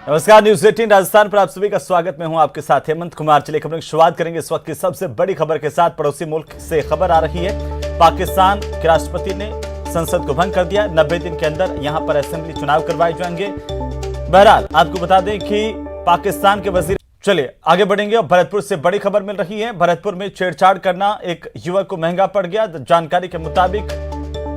नमस्कार, न्यूज 18 राजस्थान पर आप सभी का स्वागत। मैं हूं आपके साथ हेमंत कुमार। चलिए खबरों की शुरुआत करेंगे इस वक्त की सबसे बड़ी खबर के साथ। पड़ोसी मुल्क से खबर आ रही है, पाकिस्तान के राष्ट्रपति ने संसद को भंग कर दिया। 90 दिन के अंदर यहां पर असेंबली चुनाव करवाए जाएंगे। बहरहाल आपको बता दें कि पाकिस्तान के वजीर। चलिए आगे बढ़ेंगे और भरतपुर से बड़ी खबर मिल रही है। भरतपुर में छेड़छाड़ करना एक युवक को महंगा पड़ गया। जानकारी के मुताबिक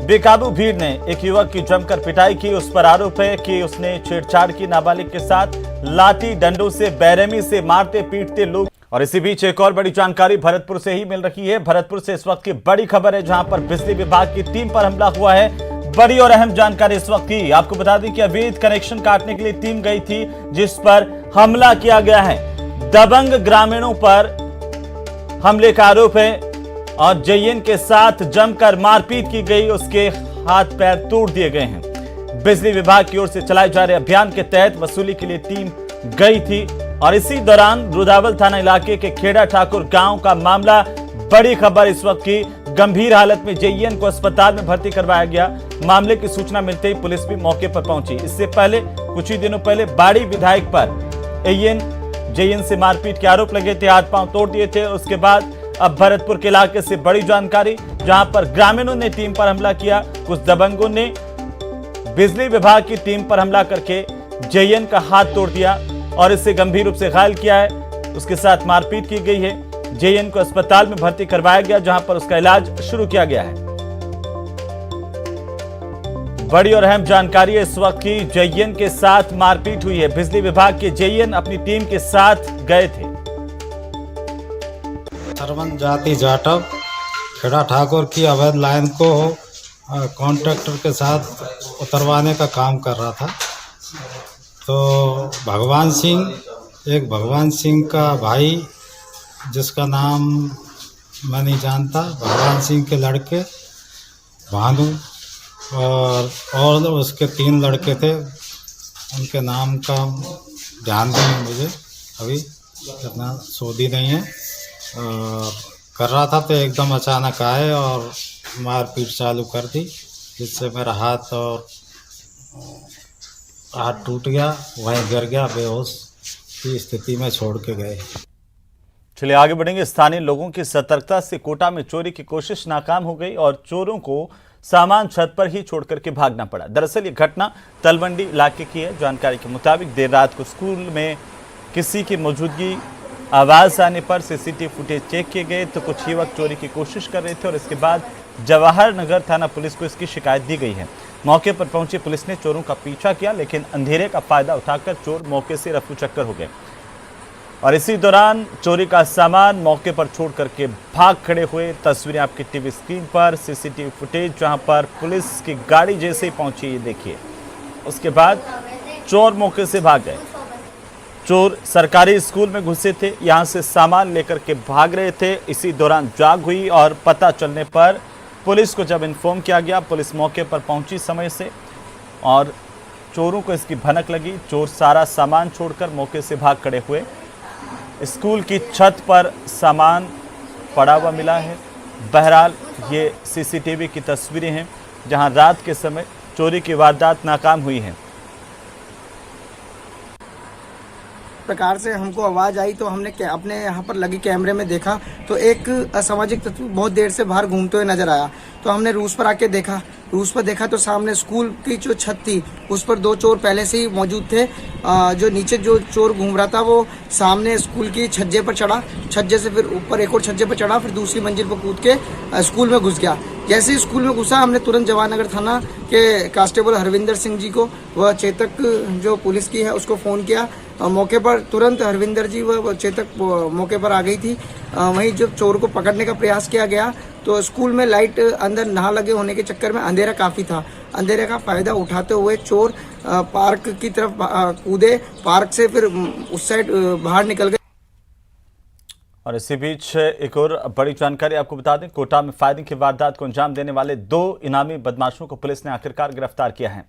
बेकाबू भीड़ ने एक युवक की जमकर पिटाई की। उस पर आरोप है कि उसने छेड़छाड़ की नाबालिग के साथ। लाठी डंडों से बेरहमी से मारते पीटते लोग। और इसी बीच एक और बड़ी जानकारी भरतपुर से ही मिल रही है। भरतपुर से इस वक्त की बड़ी खबर है, जहां पर बिजली विभाग की टीम पर हमला हुआ है। बड़ी और अहम जानकारी इस वक्त की। आपको बता दें कि अवैध कनेक्शन काटने के लिए टीम गई थी, जिस पर हमला किया गया है। दबंग ग्रामीणों पर हमले का आरोप है और जेएन के साथ जमकर मारपीट की गई। उसके हाथ पैर तोड़ दिए गए हैं। बिजली विभाग की ओर से चलाए जा रहे अभियान के तहत वसूली के लिए टीम गई थी और इसी दौरान रुदावल थाना इलाके के खेड़ा ठाकुर गांव का मामला। बड़ी खबर इस वक्त की। गंभीर हालत में जेएन को अस्पताल में भर्ती करवाया गया। मामले की सूचना मिलते ही पुलिस भी मौके पर पहुंची। इससे पहले कुछ ही दिनों पहले बाड़ी विधायक पर जेएन से मारपीट के आरोप लगे थे, हाथ पांव तोड़ दिए थे। उसके बाद अब भरतपुर के इलाके से बड़ी जानकारी, जहां पर ग्रामीणों ने टीम पर हमला किया। कुछ दबंगों ने बिजली विभाग की टीम पर हमला करके जेएन का हाथ तोड़ दिया और इसे गंभीर रूप से घायल किया है। उसके साथ मारपीट की गई है। जेएन को अस्पताल में भर्ती करवाया गया, जहां पर उसका इलाज शुरू किया गया है। बड़ी और अहम जानकारी है इस वक्त की। जेएन के साथ मारपीट हुई है। बिजली विभाग के जेएन अपनी टीम के साथ गए थे। सरवन जाति जाटव खेड़ा ठाकुर की अवैध लाइन को कॉन्ट्रैक्टर के साथ उतरवाने का काम कर रहा था। तो भगवान सिंह का भाई, जिसका नाम मैं नहीं जानता, भगवान सिंह के लड़के भानु और उसके 3 लड़के थे। उनके नाम का ध्यान नहीं मुझे, अभी इतना सोधी नहीं है। कर रहा था तो एकदम अचानक आए और मारपीट चालू कर दी, जिससे मेरा हाथ टूट गया, वहीं गिर गया, बेहोश की स्थिति में छोड़ के गए। चलिए आगे बढ़ेंगे। स्थानीय लोगों की सतर्कता से कोटा में चोरी की कोशिश नाकाम हो गई और चोरों को सामान छत पर ही छोड़ करके भागना पड़ा। दरअसल ये घटना तलवंडी इलाके की है। जानकारी के मुताबिक देर रात को स्कूल में किसी की मौजूदगी आवाज आने पर सीसीटीवी फुटेज चेक किए गए तो कुछ युवक चोरी की कोशिश कर रहे थे और इसके बाद जवाहर नगर थाना पुलिस को इसकी शिकायत दी गई है। मौके पर पहुंची पुलिस ने चोरों का पीछा किया, लेकिन अंधेरे का फायदा उठाकर चोर मौके से रफू चक्कर हो गए और इसी दौरान चोरी का सामान मौके पर छोड़ करके भाग खड़े हुए। तस्वीरें आपकी टीवी स्क्रीन पर, सीसीटीवी फुटेज जहां पर पुलिस की गाड़ी जैसे ही पहुंची, ये देखिए। उसके बाद चोर मौके से भाग गए। चोर सरकारी स्कूल में घुसे थे, यहां से सामान लेकर के भाग रहे थे। इसी दौरान जाग हुई और पता चलने पर पुलिस को जब इन्फॉर्म किया गया, पुलिस मौके पर पहुंची समय से और चोरों को इसकी भनक लगी। चोर सारा सामान छोड़कर मौके से भाग खड़े हुए। स्कूल की छत पर सामान पड़ा हुआ मिला है। बहरहाल ये सीसीटीवी की तस्वीरें हैं, जहां रात के समय चोरी की वारदात नाकाम हुई है। प्रकार से हमको आवाज़ आई तो हमने अपने यहाँ पर लगी कैमरे में देखा तो एक असामाजिक तत्व बहुत देर से बाहर घूमते हुए नजर आया। तो हमने रूस पर आके देखा। रूस पर देखा तो सामने स्कूल की जो छत थी उस पर 2 चोर पहले से ही मौजूद थे। जो नीचे जो चोर घूम रहा था वो सामने स्कूल की छज्जे पर चढ़ा, छज्जे से फिर ऊपर एक और छज्जे पर चढ़ा, फिर दूसरी मंजिल पर कूद के स्कूल में घुस गया। जैसे ही स्कूल में घुसा, हमने तुरंत जवाहर नगर थाना के कांस्टेबल हरविंदर सिंह जी को, वह चेतक जो पुलिस की है, उसको फ़ोन किया। मौके पर तुरंत हरविंदर जी व चेतक मौके पर आ गई थी। वहीं जब चोर को पकड़ने का प्रयास किया गया तो स्कूल में लाइट अंदर ना लगे होने के चक्कर में अंधेरा काफ़ी था। अंधेरे का फ़ायदा उठाते हुए चोर पार्क की तरफ कूदे, पार्क से फिर उस साइड बाहर निकल गए। और इसी बीच एक और बड़ी जानकारी आपको बता दें, कोटा में फायरिंग की वारदात को अंजाम देने वाले 2 इनामी बदमाशों को पुलिस ने आखिरकार गिरफ्तार किया है।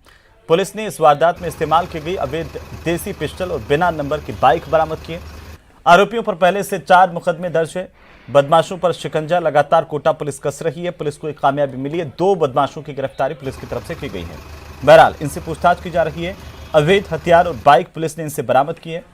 पुलिस ने इस वारदात में इस्तेमाल की गई अवैध देसी पिस्टल और बिना नंबर की बाइक बरामद की है। आरोपियों पर पहले से 4 मुकदमे दर्ज है। बदमाशों पर शिकंजा लगातार कोटा पुलिस कस रही है। पुलिस को एक कामयाबी मिली है। 2 बदमाशों की गिरफ्तारी पुलिस की तरफ से की गई है। बहरहाल इनसे पूछताछ की जा रही है। अवैध हथियार और बाइक पुलिस ने इनसे बरामद की है।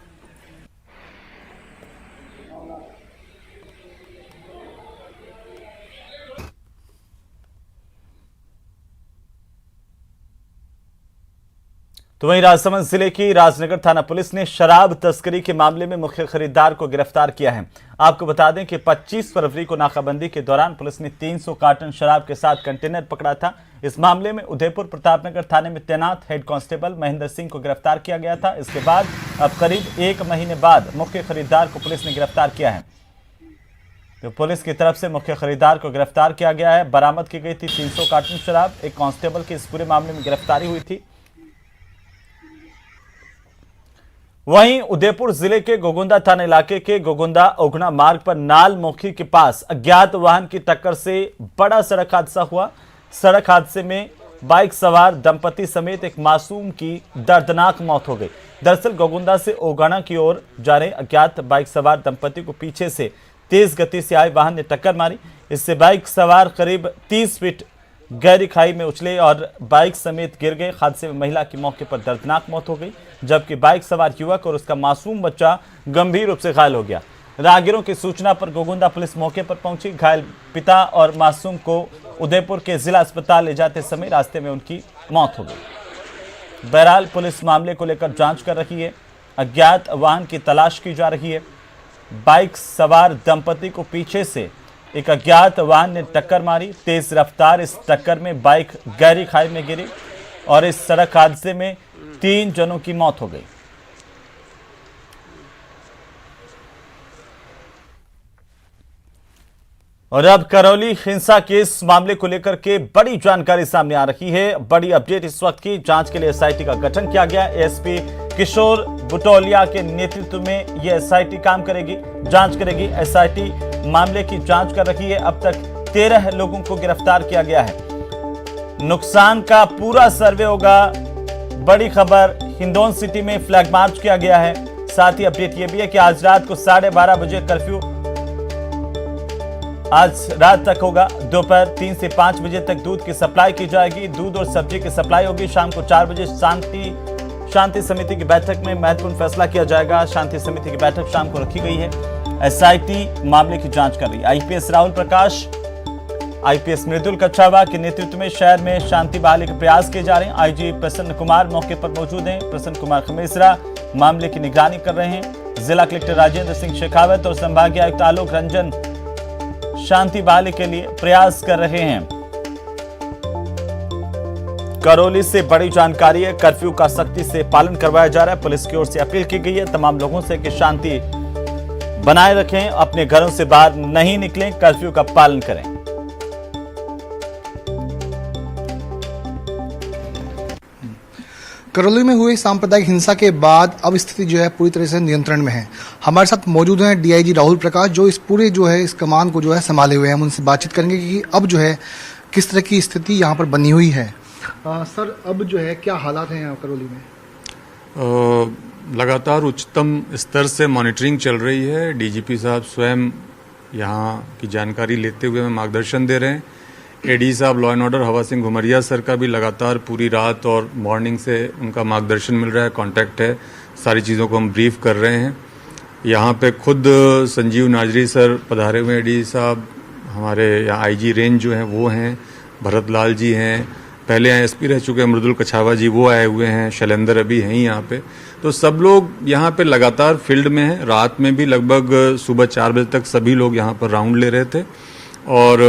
तो वहीं राजसमंद जिले की राजनगर थाना पुलिस ने शराब तस्करी के मामले में मुख्य खरीदार को गिरफ्तार किया है। आपको बता दें कि 25 फरवरी को नाकाबंदी के दौरान पुलिस ने 300 कार्टन शराब के साथ कंटेनर पकड़ा था। इस मामले में उदयपुर प्रतापनगर थाने में तैनात हेड कांस्टेबल महेंद्र सिंह को गिरफ्तार किया गया था। इसके बाद अब करीब 1 महीने बाद मुख्य खरीदार को पुलिस ने गिरफ्तार किया है। तो पुलिस की तरफ से मुख्य खरीदार को गिरफ्तार किया गया है। बरामद की गई थी 300 कार्टन शराब। एक कांस्टेबल की इस पूरे मामले में गिरफ्तारी हुई थी। वहीं उदयपुर जिले के गोगुंदा थाना इलाके के गोगुंदा ओघना मार्ग पर नालमोखी के पास अज्ञात वाहन की टक्कर से बड़ा सड़क हादसा हुआ। सड़क हादसे में बाइक सवार दंपति समेत एक मासूम की दर्दनाक मौत हो गई। दरअसल गोगुंदा से ओघना की ओर जा रहे अज्ञात बाइक सवार दंपति को पीछे से तेज गति से आए वाहन ने टक्कर मारी। इससे बाइक सवार करीब 30 फीट गहरी खाई में उछले और बाइक समेत गिर गए। हादसे में महिला की मौके पर दर्दनाक मौत हो गई, जबकि बाइक सवार युवक और उसका मासूम बच्चा गंभीर रूप से घायल हो गया। राहगीरों की सूचना पर गोगुंदा पुलिस मौके पर पहुंची। घायल पिता और मासूम को उदयपुर के जिला अस्पताल ले जाते समय रास्ते में उनकी मौत हो गई। बहरहाल पुलिस मामले को लेकर जांच कर रही है। अज्ञात वाहन की तलाश की जा रही है। बाइक सवार दंपति को पीछे से एक अज्ञात वाहन ने टक्कर मारी। तेज रफ्तार इस टक्कर में बाइक गहरी खाई में गिरी और इस सड़क हादसे में 3 जनों की मौत हो गई। और अब करौली हिंसा के इस मामले को लेकर के बड़ी जानकारी सामने आ रही है। बड़ी अपडेट इस वक्त की। जांच के लिए एसआईटी का गठन किया गया। एसपी किशोर बुटोलिया के नेतृत्व में यह एसआईटी काम करेगी, जांच करेगी। एसआईटी मामले की जांच कर रही है। अब तक 13 लोगों को गिरफ्तार किया गया है। नुकसान का पूरा सर्वे होगा। बड़ी खबर, हिंडौन सिटी में फ्लैग मार्च किया गया है। साथ ही अपडेट यह भी है कि आज रात को 12:30 बजे कर्फ्यू आज रात तक होगा। दोपहर 3 से 5 बजे तक दूध की सप्लाई की जाएगी। दूध और सब्जी की सप्लाई होगी। शाम को 4 बजे शांति समिति की बैठक में महत्वपूर्ण फैसला किया जाएगा। शांति समिति की बैठक शाम को रखी गई है। एसआईटी मामले की जांच कर रही है। आईपीएस राहुल प्रकाश, आईपीएस मृदुल कच्छावा के नेतृत्व में शहर में शांति बहाली के प्रयास किए जा रहे हैं। आईजी प्रसन्न कुमार मौके पर मौजूद हैं। प्रसन्न कुमार खमेसरा मामले की निगरानी कर रहे हैं। जिला कलेक्टर राजेंद्र सिंह शेखावत और संभागीय आयुक्त आलोक रंजन शांति बहाली के लिए प्रयास कर रहे हैं। करौली से बड़ी जानकारी है। कर्फ्यू का सख्ती से पालन करवाया जा रहा है। पुलिस की ओर से अपील की गई है तमाम लोगों से कि शांति बनाए रखें, अपने घरों से बाहर नहीं निकलें, कर्फ्यू का पालन करें। करौली में हुई सांप्रदायिक हिंसा के बाद अब स्थिति जो है पूरी तरह से नियंत्रण में है। हमारे साथ मौजूद हैं डीआईजी राहुल प्रकाश, जो इस पूरे जो है इस कमान को जो है संभाले हुए हैं। हम उनसे बातचीत करेंगे कि अब जो है किस तरह की स्थिति यहाँ पर बनी हुई है। सर, अब जो है क्या हालात हैं यहाँ करौली में? लगातार उच्चतम स्तर से मॉनिटरिंग चल रही है। डीजीपी साहब स्वयं यहाँ की जानकारी लेते हुए हमें मार्गदर्शन दे रहे हैं। एडी साहब लॉ एंड ऑर्डर हवा सिंह घुमरिया सर का भी लगातार पूरी रात और मॉर्निंग से उनका मार्गदर्शन मिल रहा है, कांटेक्ट है, सारी चीज़ों को हम ब्रीफ कर रहे हैं। यहाँ पे खुद संजीव नाजरी सर पधारे हुए, एडी साहब हमारे यहाँ आईजी रेंज जो हैं वो हैं, भरत लाल जी हैं, पहले यहाँ एसपी रह चुके हैं मृदुल कच्छावा जी, वो आए हुए हैं, शैलेंद्र अभी हैं यहाँ पे। तो सब लोग यहाँ पे लगातार फील्ड में हैं। रात में भी लगभग सुबह 4 बजे तक सभी लोग यहाँ पर राउंड ले रहे थे और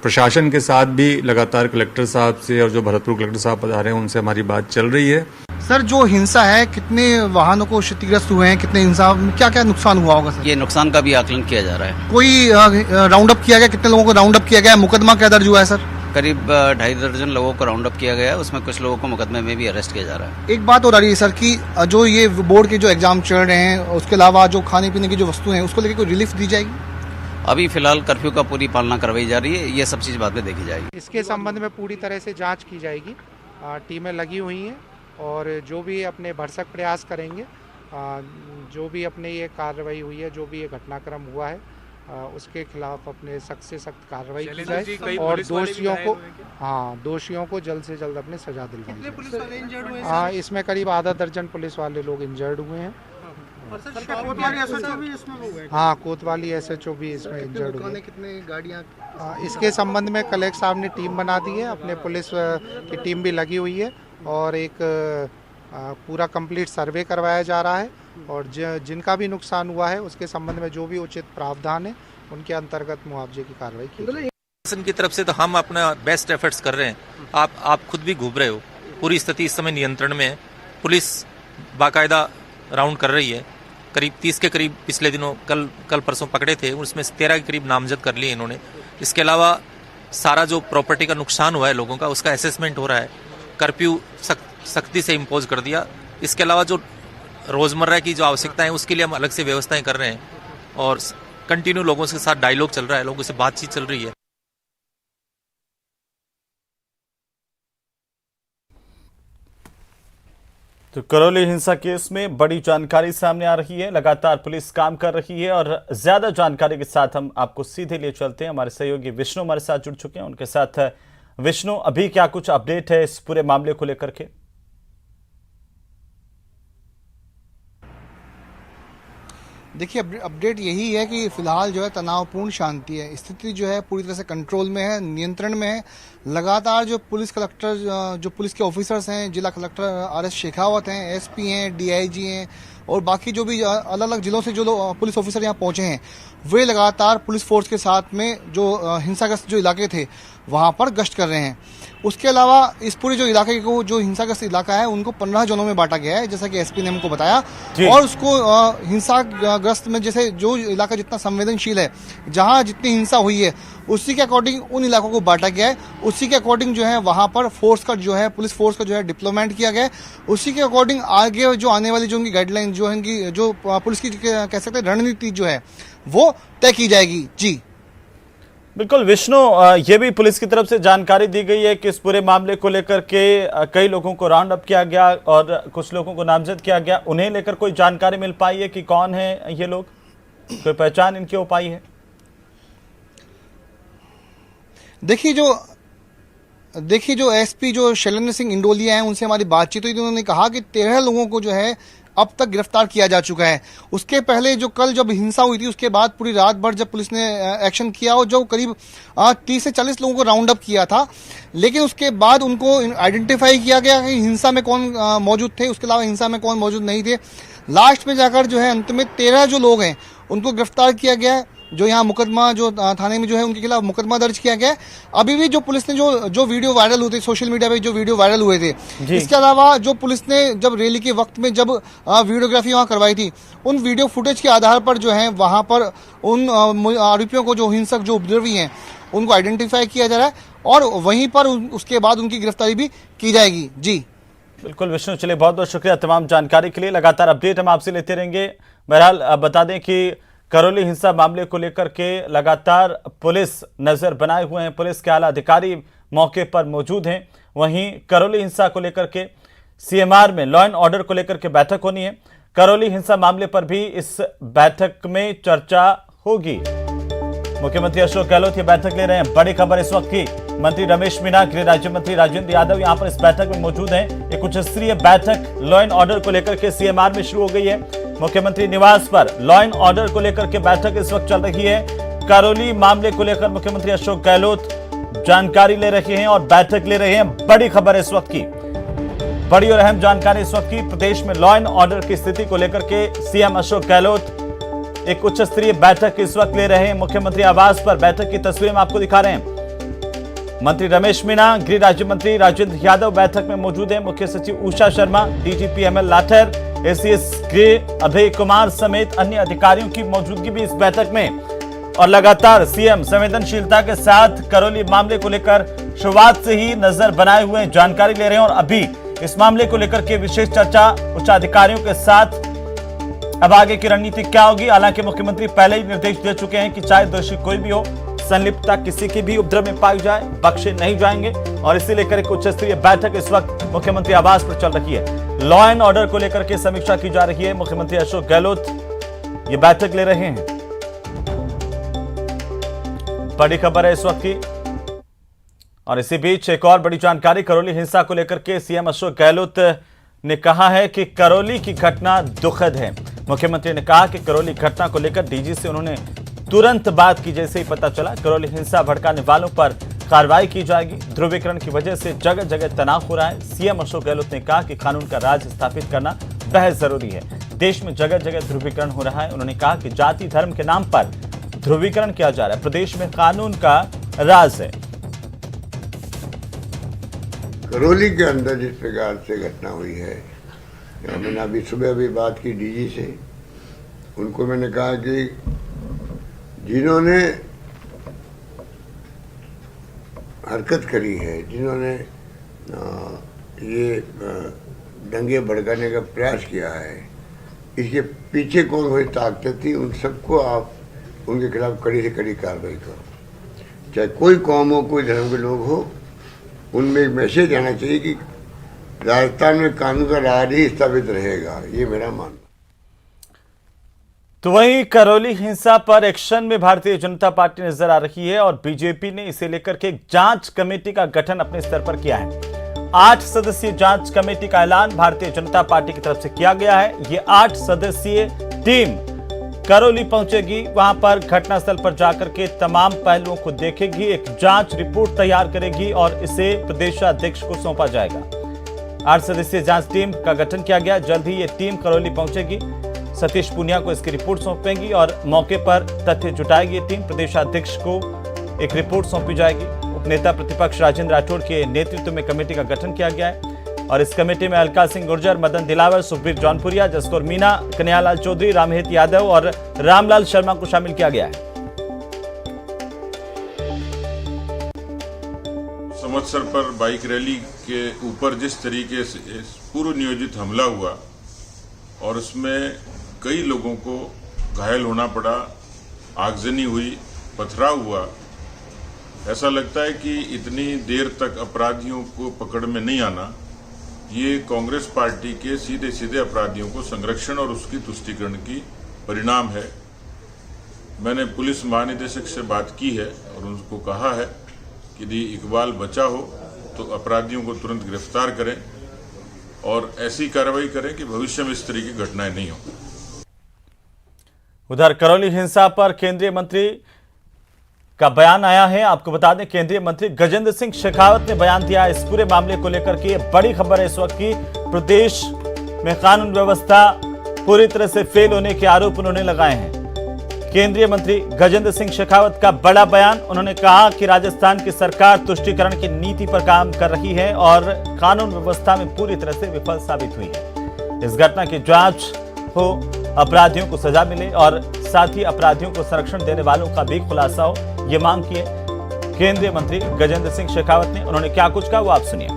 प्रशासन के साथ भी लगातार कलेक्टर साहब से और जो भरतपुर कलेक्टर साहब पधारे हैं उनसे हमारी बात चल रही है। सर, जो हिंसा है, कितने वाहनों को क्षतिग्रस्त हुए हैं, कितने हिंसा, क्या क्या नुकसान हुआ होगा सर? ये नुकसान का भी आकलन किया जा रहा है। कोई राउंड अप किया गया? कितने लोगों को राउंड अप किया गया? मुकदमा क्या दर्ज हुआ है सर? करीब 2.5 दर्जन लोगों को राउंड अप किया गया है। उसमें कुछ लोगों को मुकदमे में भी अरेस्ट किया जा रहा है। एक बात और आ रही है सर कि जो ये बोर्ड के जो एग्जाम चल रहे हैं, उसके अलावा जो खाने पीने की जो वस्तुएं हैं, उसको लेकर कोई रिलीफ दी जाएगी? अभी फिलहाल कर्फ्यू का पूरी पालना करवाई जा रही है। ये सब चीज़ बाद में देखी जाएगी। इसके संबंध में पूरी तरह से जांच की जाएगी। टीमें लगी हुई हैं और जो भी अपने भरसक प्रयास करेंगे, जो भी अपने ये कार्रवाई हुई है, जो भी ये घटनाक्रम हुआ है, उसके खिलाफ अपने सख्त से सख्त कार्रवाई की जाए और दोषियों को जल्द से जल्द अपने सजा दिलवाई जाए। हाँ, इसमें करीब आधा दर्जन पुलिस वाले लोग इंजर्ड हुए हैं। हाँ, कोतवाली SHO भी इसमें इंजर्ड हुए। कितने गाड़ियाँ इसके संबंध में कलेक्टर साहब ने टीम बना दी है, अपने पुलिस की टीम भी लगी हुई है और एक पूरा कंप्लीट सर्वे करवाया जा रहा है और जिनका भी नुकसान हुआ है उसके संबंध में जो भी उचित प्रावधान है उनके अंतर्गत मुआवजे की कार्रवाई की जाएगी। प्रशासन की तरफ से तो हम अपना बेस्ट एफर्ट्स कर रहे हैं। आप खुद भी घूम रहे हो, पूरी स्थिति इस समय नियंत्रण में है। पुलिस बाकायदा राउंड कर रही है। करीब 30 के करीब पिछले दिनों कल परसों पकड़े थे, उसमें 13 के करीब नामजद कर लिए इन्होंने। इसके अलावा सारा जो प्रॉपर्टी का नुकसान हुआ है लोगों का, उसका असेसमेंट हो रहा है। कर्फ्यू सख्ती से इम्पोज कर दिया। इसके अलावा जो रोजमर्रा की जो आवश्यकताएं हैं उसके लिए हम अलग से व्यवस्थाएं कर रहे हैं और कंटिन्यू लोगों के साथ डायलॉग चल रहा है, लोगों से बातचीत चल रही है। तो करौली हिंसा केस में बड़ी जानकारी सामने आ रही है। लगातार पुलिस काम कर रही है और ज्यादा जानकारी के साथ हम आपको सीधे ले चलते हैं। हमारे सहयोगी विष्णु हमारे साथ जुड़ चुके हैं, उनके साथ विष्णु, अभी क्या कुछ अपडेट है इस पूरे मामले को लेकर के? देखिए, अपडेट यही है कि फिलहाल जो है तनावपूर्ण शांति है, स्थिति जो है पूरी तरह से कंट्रोल में है, नियंत्रण में है। लगातार जो पुलिस के ऑफिसर्स हैं, जिला कलेक्टर RS शेखावत हैं, SP हैं, DIG हैं और बाकी जो भी अलग अलग जिलों से जो पुलिस ऑफिसर यहाँ पहुंचे हैं, वे लगातार पुलिस फोर्स के साथ में जो हिंसाग्रस्त जो इलाके थे वहां पर गश्त कर रहे हैं। उसके अलावा इस पूरे जो इलाके को, जो हिंसाग्रस्त इलाका है, उनको 15 जोनों में बांटा गया है, जैसा कि SP ने हमको बताया। और उसको हिंसाग्रस्त में जैसे जो इलाका जितना संवेदनशील है, जहां जितनी हिंसा हुई है, उसी के अकॉर्डिंग उन इलाकों को बांटा गया है। उसी के अकॉर्डिंग जो है वहां पर फोर्स का जो है, पुलिस फोर्स का जो है डिप्लॉयमेंट किया गया है। उसी के अकॉर्डिंग आगे जो आने वाली जो उनकी गाइडलाइन जो है, जो पुलिस की कह सकते हैं रणनीति जो है वो तय की जाएगी। जी बिल्कुल विष्णु, ये भी पुलिस की तरफ से जानकारी दी गई है कि इस पूरे मामले को लेकर के कई लोगों को राउंड अप किया गया और कुछ लोगों को नामजद किया गया। उन्हें लेकर कोई जानकारी मिल पाई है कि कौन है ये लोग, कोई पहचान इनकी हो पाई है? देखिए जो SP जो शैलेंद्र सिंह इंडोलिया हैं, उनसे हमारी बातचीत हुई तो उन्होंने कहा कि 13 लोगों को जो है अब तक गिरफ्तार किया जा चुका है। उसके पहले जो कल जब हिंसा हुई थी, उसके बाद पूरी रात भर जब पुलिस ने एक्शन किया और जो करीब 30 से 40 लोगों को राउंड अप किया था, लेकिन उसके बाद उनको आइडेंटिफाई किया गया कि हिंसा में कौन मौजूद थे, उसके अलावा हिंसा में कौन मौजूद नहीं थे। लास्ट में जाकर जो है अंत में 13 जो लोग हैं उनको गिरफ्तार किया गया है। जो यहाँ मुकदमा जो थाने में जो है उनके खिलाफ मुकदमा दर्ज किया गया है। अभी भी जो पुलिस ने जो वीडियो वायरल हुए थे सोशल मीडिया पे, जो वीडियो वायरल हुए थे, इसके अलावा जो पुलिस ने जब रैली के वक्त में जब वीडियोग्राफी वहाँ करवाई थी, उन वीडियो फुटेज के आधार पर जो है वहाँ पर उन आरोपियों को, जो हिंसक जो उपद्रवी हैं, उनको आइडेंटिफाई किया जा रहा है और वहीं पर उसके बाद उनकी गिरफ्तारी भी की जाएगी। जी बिल्कुल विष्णु, चलिए बहुत बहुत शुक्रिया तमाम जानकारी के लिए। लगातार अपडेट हम आपसे लेते रहेंगे। बहरहाल बता दें कि करौली हिंसा मामले को लेकर के लगातार पुलिस नजर बनाए हुए हैं, पुलिस के आला अधिकारी मौके पर मौजूद हैं। वहीं करौली हिंसा को लेकर के CMR में लॉ एंड ऑर्डर को लेकर के बैठक होनी है। करौली हिंसा मामले पर भी इस बैठक में चर्चा होगी। मुख्यमंत्री अशोक गहलोत ये बैठक ले रहे हैं। बड़ी खबर इस वक्त की, मंत्री रमेश मीना, गृह राज्य मंत्री राजेंद्र यादव यहां पर इस बैठक में मौजूद हैं। एक उच्च स्तरीय बैठक लॉ एंड ऑर्डर को लेकर के CMR में शुरू हो गई है। मुख्यमंत्री निवास पर लॉ एंड ऑर्डर को लेकर के बैठक इस वक्त चल रही है। करौली मामले को लेकर मुख्यमंत्री अशोक गहलोत जानकारी ले रहे हैं और बैठक ले रहे हैं। बड़ी खबर इस वक्त की, बड़ी और अहम जानकारी इस वक्त की, प्रदेश में लॉ एंड ऑर्डर की स्थिति को लेकर के CM अशोक गहलोत एक उच्च स्तरीय बैठक इस वक्त ले रहे हैं। मुख्यमंत्री आवास पर बैठक की तस्वीरें हम आपको दिखा रहे हैं। मंत्री रमेश मीना, गृह राज्य मंत्री राजेंद्र यादव बैठक में मौजूद हैं। मुख्य सचिव Usha Sharma, DGP ML Lathar, ACS गृह अभय कुमार समेत अन्य अधिकारियों की मौजूदगी भी इस बैठक में। और लगातार CM संवेदनशीलता के साथ करौली मामले को लेकर शुरुआत से ही नजर बनाए हुए जानकारी ले रहे हैं और अभी इस मामले को लेकर के विशेष चर्चा उच्च अधिकारियों के साथ। अब आगे की रणनीति क्या होगी? हालांकि मुख्यमंत्री पहले ही निर्देश दे चुके हैं कि चाहे दोषी कोई भी हो, संलिप्तता किसी की भी उपद्रव में पाई जाए, बख्शे नहीं जाएंगे। और इसी लेकर एक उच्च स्तरीय बैठक इस वक्त मुख्यमंत्री आवास पर चल रही है। लॉ एंड ऑर्डर को लेकर के समीक्षा की जा रही है। मुख्यमंत्री अशोक गहलोत ये बैठक ले रहे हैं। बड़ी खबर है इस वक्त की। और इसी बीच एक और बड़ी जानकारी, करौली हिंसा को लेकर के सीएम अशोक गहलोत ने कहा है कि करौली की घटना दुखद है। मुख्यमंत्री ने कहा कि करौली घटना को लेकर डीजी से उन्होंने तुरंत बात की। जैसे ही पता चला करौली हिंसा भड़काने वालों पर कार्रवाई की जाएगी। ध्रुवीकरण की वजह से जगह जगह तनाव हो रहा है। सीएम अशोक गहलोत ने कहा कि कानून का राज स्थापित करना बेहद जरूरी है। देश में जगह जगह ध्रुवीकरण हो रहा है। उन्होंने कहा कि जाति धर्म के नाम पर ध्रुवीकरण किया जा रहा है। प्रदेश में कानून का राज है। करौली के अंदर जिस प्रकार से घटना हुई है, मैंने अभी सुबह भी बात की डीजी से। उनको मैंने कहा कि जिन्होंने हरकत करी है, जिन्होंने ये दंगे भड़काने का प्रयास किया है, इसके पीछे कौन कोई ताकत थी, उन सबको आप उनके खिलाफ कड़ी से कड़ी कार्रवाई करो। चाहे कोई कौम हो, कोई धर्म के लोग हो, उनमें एक मैसेज आना चाहिए कि राजस्थान में कानून का राज ही स्थापित रहेगा। ये मेरा मानना। तो वहीं करौली हिंसा पर एक्शन में भारतीय जनता पार्टी नजर आ रही है और बीजेपी ने इसे लेकर के एक जांच कमेटी का गठन अपने स्तर पर किया है। 8 सदस्यीय जांच कमेटी का ऐलान भारतीय जनता पार्टी की तरफ से किया गया है। ये 8 सदस्यीय टीम करौली पहुंचेगी, वहां पर घटनास्थल पर जाकर के तमाम पहलुओं को देखेगी, एक जांच रिपोर्ट तैयार करेगी और इसे प्रदेशाध्यक्ष को सौंपा जाएगा। 8 सदस्यीय जांच टीम का गठन किया गया। जल्द ही ये टीम करौली पहुंचेगी, सतीश पुनिया को इसकी रिपोर्ट सौंपेगी और मौके पर तथ्य जुटाएगी ये टीम। प्रदेशाध्यक्ष को एक रिपोर्ट सौंपी जाएगी। उपनेता प्रतिपक्ष राजेंद्र राठौड़ के नेतृत्व में कमेटी का गठन किया गया है और इस कमेटी में अलका सिंह गुर्जर, मदन दिलावर, सुखबीर जौनपुरिया, जसकौर मीणा, कन्हैयालाल चौधरी, रामहेत यादव और रामलाल शर्मा को शामिल किया गया है। संवत्सर पर बाइक रैली के ऊपर जिस तरीके से पूर्व नियोजित हमला हुआ और उसमें कई लोगों को घायल होना पड़ा, आगजनी हुई, पथराव हुआ, ऐसा लगता है कि इतनी देर तक अपराधियों को पकड़ में नहीं आना ये कांग्रेस पार्टी के सीधे सीधे अपराधियों को संरक्षण और उसकी तुष्टीकरण की परिणाम है। मैंने पुलिस महानिदेशक से बात की है और उनको कहा है कि यदि इकबाल बचा हो तो अपराधियों को तुरंत गिरफ्तार करें और ऐसी कार्रवाई करें कि भविष्य में इस तरह की घटनाएं नहीं हो। उधर करौली हिंसा पर केंद्रीय मंत्री का बयान आया है। आपको बता दें, केंद्रीय मंत्री गजेंद्र सिंह शेखावत ने बयान दिया इस पूरे मामले को लेकर के। बड़ी खबर है इस वक्त की। प्रदेश में कानून व्यवस्था पूरी तरह से फेल होने के आरोप उन्होंने लगाए हैं। केंद्रीय मंत्री गजेंद्र सिंह शेखावत का बड़ा बयान। उन्होंने कहा कि राजस्थान की सरकार तुष्टीकरण की नीति पर काम कर रही है और कानून व्यवस्था में पूरी तरह से विफल साबित हुई है। इस घटना की जांच हो, अपराधियों को सजा मिले और साथ ही अपराधियों को संरक्षण देने वालों का भी खुलासा हो, ये मांग की है केंद्रीय मंत्री गजेंद्र सिंह शेखावत ने। उन्होंने क्या कुछ कहा वो आप सुनिए।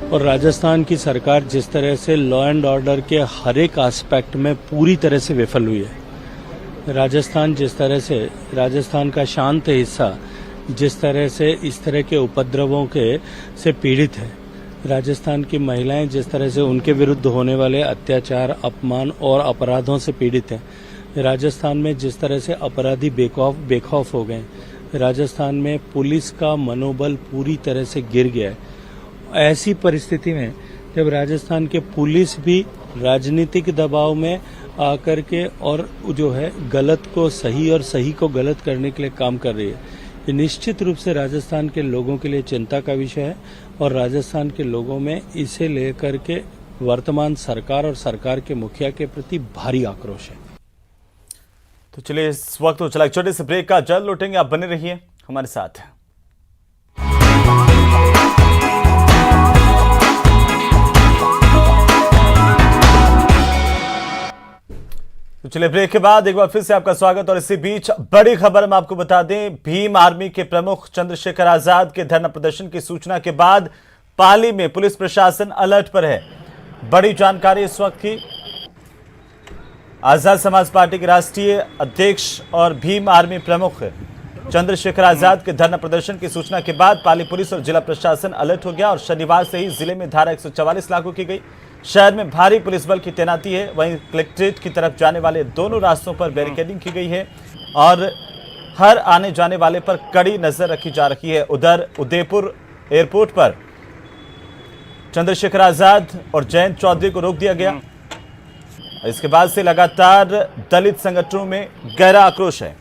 और राजस्थान की सरकार जिस तरह से लॉ एंड ऑर्डर के हर एक एस्पेक्ट में पूरी तरह से विफल हुई है। राजस्थान जिस तरह से, राजस्थान का शांत हिस्सा जिस तरह से इस तरह के उपद्रवों के से पीड़ित है, राजस्थान की महिलाएं जिस तरह से उनके विरुद्ध होने वाले अत्याचार, अपमान और अपराधों से पीड़ित हैं, राजस्थान में जिस तरह से अपराधी बेखौफ हो गए, राजस्थान में पुलिस का मनोबल पूरी तरह से गिर गया है। ऐसी परिस्थिति में जब राजस्थान के पुलिस भी राजनीतिक दबाव में आकर के और जो है गलत को सही और सही को गलत करने के लिए काम कर रही है, ये निश्चित रूप से राजस्थान के लोगों के लिए चिंता का विषय है और राजस्थान के लोगों में इसे लेकर के वर्तमान सरकार और सरकार के मुखिया के प्रति भारी आक्रोश है। तो चलिए इस वक्त तो चला एक छोटे से ब्रेक का, जल्द लौटेंगे, आप बने रहिए हमारे साथ। तो चलिए ब्रेक के बाद एक बार फिर से आपका स्वागत। और इसी बीच बड़ी खबर हम आपको बता दें, भीम आर्मी के प्रमुख चंद्रशेखर आजाद के धरना प्रदर्शन की सूचना के बाद पाली में पुलिस प्रशासन अलर्ट पर है। बड़ी जानकारी इस वक्त की। आजाद समाज पार्टी के राष्ट्रीय अध्यक्ष और भीम आर्मी प्रमुख चंद्रशेखर आजाद के धरना प्रदर्शन की सूचना के बाद पाली पुलिस और जिला प्रशासन अलर्ट हो गया और शनिवार से ही जिले में धारा 144 लागू की गई। शहर में भारी पुलिस बल की तैनाती है। वहीं कलेक्ट्रेट की तरफ जाने वाले दोनों रास्तों पर बैरिकेडिंग की गई है और हर आने जाने वाले पर कड़ी नजर रखी जा रही है। उधर उदयपुर एयरपोर्ट पर चंद्रशेखर आजाद और जयंत चौधरी को रोक दिया गया। इसके बाद से लगातार दलित संगठनों में गहरा आक्रोश है।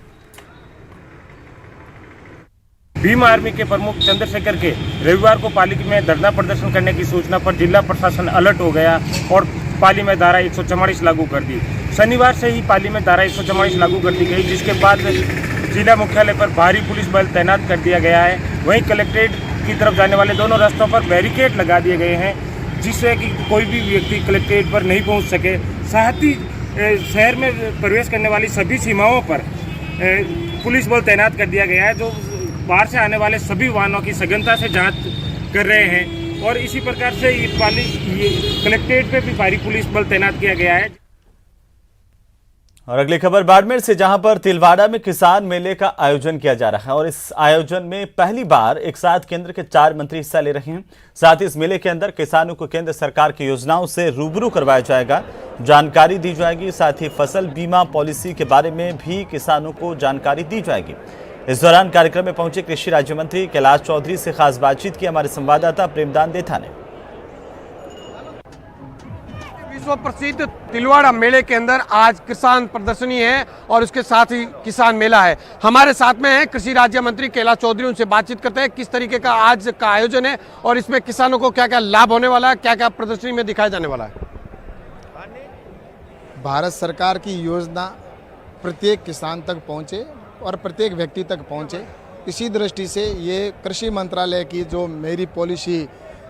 भीम आर्मी के प्रमुख चंद्रशेखर के रविवार को पाली में धरना प्रदर्शन करने की सूचना पर जिला प्रशासन अलर्ट हो गया और पाली में धारा 144 लागू कर दी। शनिवार से ही पाली में धारा 144 लागू कर दी गई, जिसके बाद जिला मुख्यालय पर भारी पुलिस बल तैनात कर दिया गया है। वहीं कलेक्ट्रेट की तरफ जाने वाले दोनों रास्तों पर बैरिकेड लगा दिए गए हैं, जिससे कि कोई भी व्यक्ति कलेक्ट्रेट पर नहीं पहुंच सके। साथ ही शहर में प्रवेश करने वाली सभी सीमाओं पर पुलिस बल तैनात कर दिया गया है, जो बाहर से आने वाले सभी वाहनों की सघनता से जांच कर रहे हैं। और इसी प्रकार से ये कलेक्ट्रेट पे भी भारी पुलिस बल तैनात किया गया है। और अगली खबर बाड़मेर से, जहां पर तिलवाड़ा में किसान मेले का आयोजन किया जा रहा है और इस आयोजन में पहली बार एक साथ केंद्र के 4 मंत्री हिस्सा ले रहे हैं। साथ ही इस मेले के अंदर किसानों को केंद्र सरकार की योजनाओं से रूबरू करवाया जाएगा, जानकारी दी जाएगी। साथ ही फसल बीमा पॉलिसी के बारे में भी किसानों को जानकारी दी जाएगी। इस दौरान कार्यक्रम में पहुंचे कृषि राज्य मंत्री कैलाश चौधरी से खास बातचीत की हमारे संवाददाता प्रेमदान देथा ने। विश्व प्रसिद्ध तिलवाड़ा मेले के अंदर आज किसान प्रदर्शनी है और उसके साथ ही किसान मेला है। हमारे साथ में है कृषि राज्य मंत्री कैलाश चौधरी, उनसे बातचीत करते हैं किस तरीके का आज का आयोजन है और इसमें किसानों को क्या क्या लाभ होने वाला है, क्या क्या प्रदर्शनी में दिखाया जाने वाला है। भारत सरकार की योजना प्रत्येक किसान तक पहुंचे और प्रत्येक व्यक्ति तक पहुंचे, इसी दृष्टि से ये कृषि मंत्रालय की जो मेरी पॉलिसी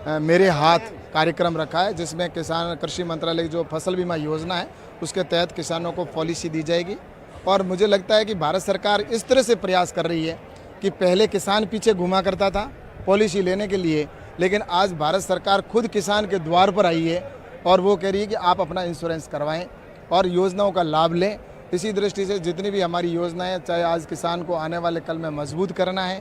मेरे हाथ कार्यक्रम रखा है, जिसमें किसान कृषि मंत्रालय की जो फसल बीमा योजना है उसके तहत किसानों को पॉलिसी दी जाएगी। और मुझे लगता है कि भारत सरकार इस तरह से प्रयास कर रही है कि पहले किसान पीछे घुमा करता था पॉलिसी लेने के लिए, लेकिन आज भारत सरकार खुद किसान के द्वार पर आई है और वो कह रही है कि आप अपना इंश्योरेंस करवाएं और योजनाओं का लाभ लें। इसी दृष्टि से जितनी भी हमारी योजनाएं, चाहे आज किसान को आने वाले कल में मजबूत करना है।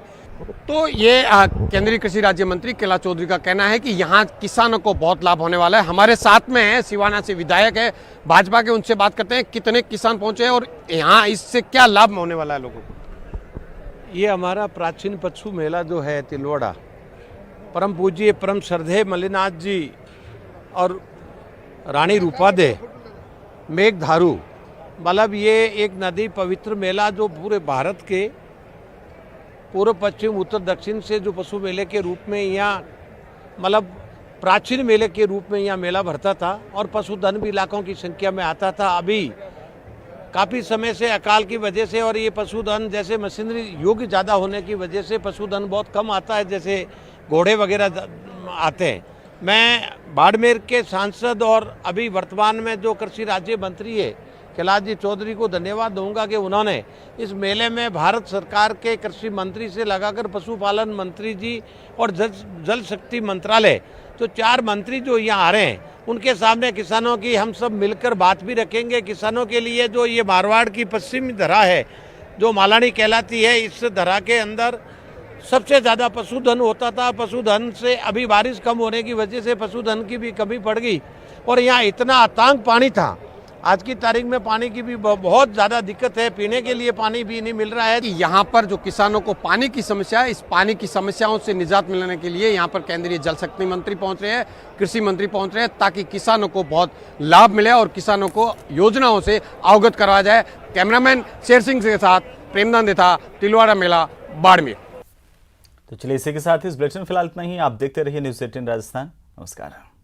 तो ये केंद्रीय कृषि राज्य मंत्री कैलाश चौधरी का कहना है कि यहाँ किसानों को बहुत लाभ होने वाला है। हमारे साथ में है सिवाना से विधायक है भाजपा के, उनसे बात करते हैं कितने किसान पहुंचे और यहाँ इससे क्या लाभ होने वाला है लोगों को। ये हमारा प्राचीन पशु मेला जो है तिलवाड़ा, परम पूज्य परम श्रद्धेय मल्लिनाथ जी और रानी रूपादे मेघधारू, मतलब ये एक नदी पवित्र मेला जो पूरे भारत के पूर्व पश्चिम उत्तर दक्षिण से जो पशु मेले के रूप में यहाँ मतलब प्राचीन मेले के रूप में यहाँ मेला भरता था और पशुधन भी लाखों की संख्या में आता था। अभी काफ़ी समय से अकाल की वजह से और ये पशुधन जैसे मशीनरी युग ज़्यादा होने की वजह से पशुधन बहुत कम आता है, जैसे घोड़े वगैरह आते हैं। मैं बाड़मेर के सांसद और अभी वर्तमान में जो कृषि राज्य मंत्री है कैलाश जी चौधरी को धन्यवाद दूंगा कि उन्होंने इस मेले में भारत सरकार के कृषि मंत्री से लगाकर पशुपालन मंत्री जी और जल शक्ति मंत्रालय, तो 4 मंत्री जो यहाँ आ रहे हैं, उनके सामने किसानों की हम सब मिलकर बात भी रखेंगे। किसानों के लिए जो ये मारवाड़ की पश्चिमी धरा है जो मालानी कहलाती है, इस धरा के अंदर सबसे ज़्यादा पशुधन होता था। पशुधन से अभी बारिश कम होने की वजह से पशुधन की भी कमी पड़ गई और यहाँ इतना आतंक पानी था। आज की तारीख में पानी की भी बहुत ज़्यादा दिक्कत है, पीने के लिए पानी भी नहीं मिल रहा है। यहाँ पर जो किसानों को पानी की समस्या है, इस पानी की समस्याओं से निजात मिलने के लिए यहाँ पर केंद्रीय जल शक्ति मंत्री पहुँच रहे हैं, कृषि मंत्री पहुँच रहे हैं, ताकि किसानों को बहुत लाभ मिले और किसानों को योजनाओं से अवगत करवाया जाए। कैमरामैन शेर सिंह के साथ प्रेमदान देथा, तिलवाड़ा मेला, बाड़मेर। तो चलिए इसी के साथ इस बुलेटिन में फिलहाल इतना ही। आप देखते रहिए न्यूज़ 18 राजस्थान। नमस्कार।